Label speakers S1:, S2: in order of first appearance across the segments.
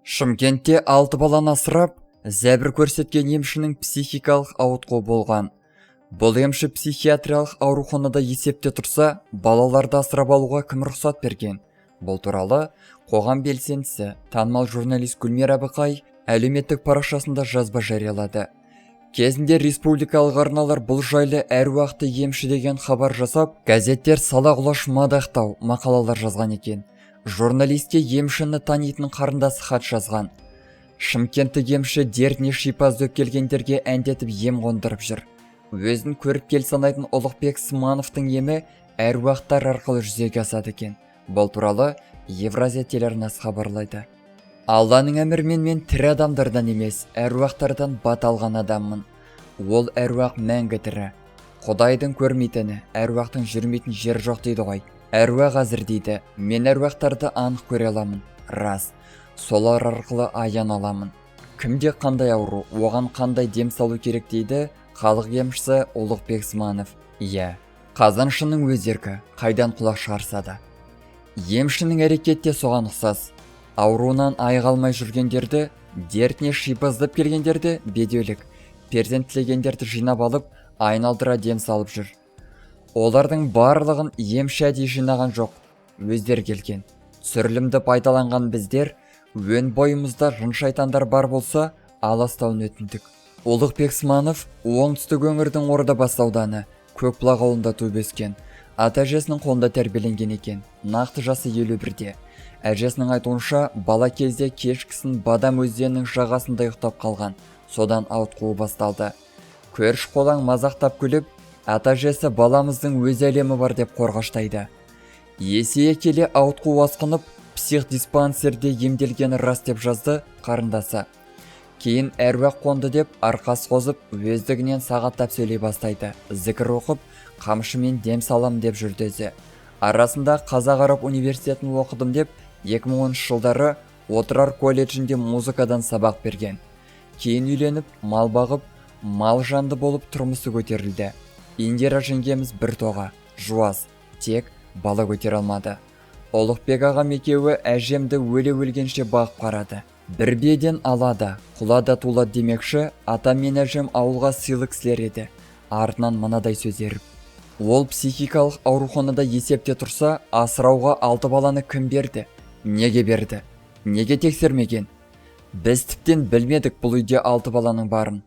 S1: Шымкентте 6 баланы асырап, зәбір көрсеткен емшінің психикалық ауытқуы болған. Бұл емші психиатриялық ауруханада есепте тұрса, балаларды асырап алуға кім рұқсат берген? Бұл туралы қоғам белсендісі, танымал журналист Гүлмира Әбіқай әлеуметтік парақшасында жазба жариялады. Кезінде республикалық арналар бұл жайлы әруақты емші деген хабар жасап, газеттер сала құлаш мадақтау мақалалар жазған екен. Журналистке емшіні танитын қарындасы хат жазған. Шымкенттік емші дертіне шипа іздеп келгендерге әндетіп ем қондырып жүр. Өзін көріп кел санайтын Ұлықбек Смановтың емі әруақтар арқылы жүзеге асады екен. Бұл туралы Евразия телеарнасы хабарлайды. Алланың әмірімен мен тірі адамдардан емес, әруақтардан бат алған адаммын. Ол әруақ мәңгі тірі. Құдайдың көрмейтіні, әруақтың жүрмейтін жер жоқ дейді ғой. Әруақ әзір дейді, мен әруақтарды анық көре аламын. Рас, солар арқылы аян аламын. Кімде қандай ауру, оған қандай дем салу керек дейді халық емшісі Ұлықбек Сманов. Иә, қазаншының өз еркі, қайдан құлақ шығарса да. Емшінің әрекетте соған ұқсас. Ауруынан айыға алмай жүргендерді, дертіне шипа іздеп келгендерді бедеулік, перзент тілегендерді жинап алып, айналдыра дем салып жүр. Олардың барлығын емші әдейі жинаған жоқ, өздер келген. Түсірілімді пайдаланған біздер, өн бойымызда жын шайтандар бар болса, аластауын өтіндік. Ұлықбек Сманов оңтүстік өңірдің Ордабасы ауданы, Көкбұлақ ауылында туып өскен. Ата-әжесінің қолында тәрбиеленген екен. Нақты жасы 51-де. Әжесінің айтуынша, бала кезде кешкісін Бадам өзенінің жағасында ұйықтап қалған. Содан ауытқуы басталды. Көрші қолаң мазақтап күліп, ата-әжесі баламыздың өз әлемі бар деп қорғаштайды. Есейе келе ауытқуы асқынып, психдиспансерде емделгені рас деп жазды қарындасы. Кейін әруақ қонды деп арқасы қозып, өздігінен сағаттап сөйлей бастайды. Зікір оқып, қамшымен дем салам деп жүрді өзі. Арасында Қазақ Араб университетін оқыдым деп 2010 жылдары Отырар колледжінде музыкадан сабақ берген. Кейін үйленіп, мал бағып, мал жанды болып тұрмысы көтерілді. Индира жеңгеміз бір тоға, жуас, тек бала көтер алмады. Ұлықбек ағам екеуі әжемді өле-өлгенше бағып қарады. Бір беден алады, құлада тулады демекші, атам мен әжем ауылға сыйлық кісілер еді. Артынан мынадай сөз еріп. Ол психикалық ауруханада есепте тұрса, асырауға 6 баланы кім берді? Неге берді? Неге тексермеген? Біз тіптен білмедік бұл үйде 6 баланың барын.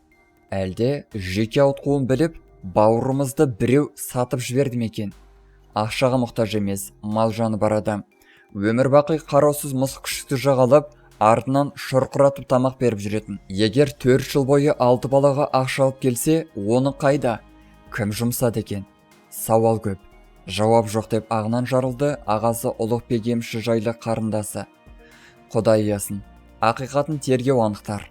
S1: Әлде жеке ауытқуын біліп, бауырымызды біреу сатып жіберді ме екен? Ақшаға мұқтаж емес, мал жаны бар адам. Өмір бақи қараусыз мысық күшікті жағалап, артынан шұрқыратып тамақ беріп жүретін. Егер 4 жыл бойы 6 балаға ақша алып келсе, оны қайда? Кім жұмсады екен? Сауал көп, жауап жоқ деп ағынан жарылды ағасы Ұлықбек емші жайлы қарындасы. Құдай ясын, ақиқатын тергеу анықтар.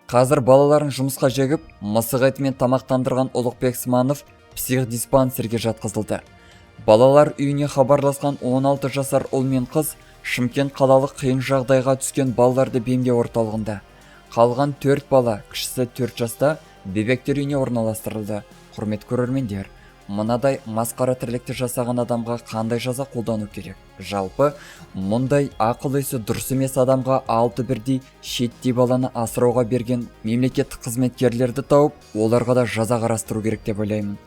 S1: Қазір балаларын жұмысқа жегіп, мысық етімен тамақтандырған Ұлықбек Сманов психдиспансерге жатқызылды. Балалар үйіне хабарласқан 16 жасар ұл мен қыз Шымкент қалалық қиын жағдайға түскен балаларды бемдеу орталығында. Қалған 4 бала, кішісі 4 жаста, бебектер үйіне орналастырылды. Құрмет көрермендер, мынадай масқара тірлікті жасаған адамға қандай жаза қолдану керек? Жалпы, мұндай ақыл-есі дұрыс емес адамға 6 бірдей шеттей баланы асырауға берген мемлекеттік қызметкерлерді тауып, оларға да жаза қарастыру керек деп ойлаймын.